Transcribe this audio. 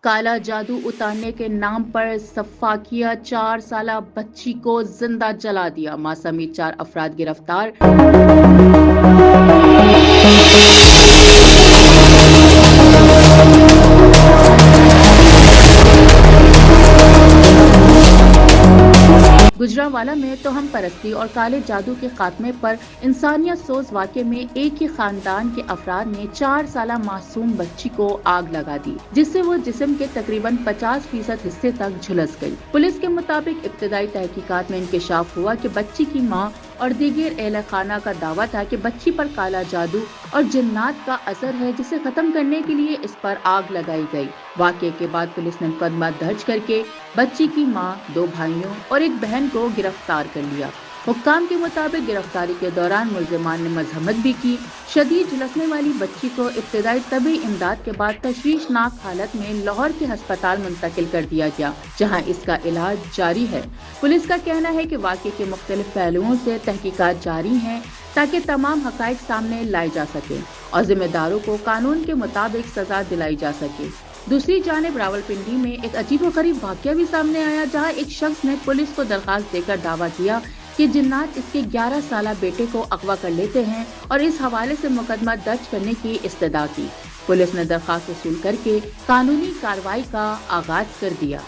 काला जादू उतारने के नाम पर सफाकिया 4 साला बच्ची को जिंदा जला दिया। मां समेत 4 अफराद गिरफ्तार। गुजरांवाला में तोहम परस्ती और काले जादू के खात्मे पर इंसानियत सोज वाक़े में एक ही खानदान के अफराद ने 4 साला मासूम बच्ची को आग लगा दी, जिससे वो जिस्म के तकरीबन 50% हिस्से तक झुलस गई। पुलिस के मुताबिक इब्तदाई तहकीकात में इंकशाफ हुआ कि बच्ची की मां और दीगर अहल खाना का दावा था कि बच्ची पर काला जादू और जिन्नात का असर है, जिसे खत्म करने के लिए इस पर आग लगाई गई। वाक़े के बाद पुलिस ने मुकदमा दर्ज करके बच्ची की मां, 2 भाइयों और एक बहन को गिरफ्तार कर लिया। हुक्काम के मुताबिक गिरफ्तारी के दौरान मुलजिमान ने मजहमत भी की। शदीद झुलसने वाली बच्ची को इब्तदाई तबी इमदाद के बाद तशवीशनाक हालत में लाहौर के अस्पताल मुंतकिल कर दिया गया, जहां इसका इलाज जारी है। पुलिस का कहना है कि वाक़े के मुख्तलिफ पहलुओं से तहकीकात जारी हैं ताकि तमाम हक़ाइक़ सामने लाए जा सके और जिम्मेदारों को कानून के मुताबिक सजा दिलाई जा सके। दूसरी जानिब रावलपिंडी में एक अजीबोगरीब वाक़या भी सामने आया, जहां एक शख्स ने पुलिस को दरखास्त देकर दावा किया कि जिन्नात इसके 11 साला बेटे को अगवा कर लेते हैं और इस हवाले से मुकदमा दर्ज करने की इस्तदा की। पुलिस ने दरखास्त वसूल करके कानूनी कार्रवाई का आगाज कर दिया।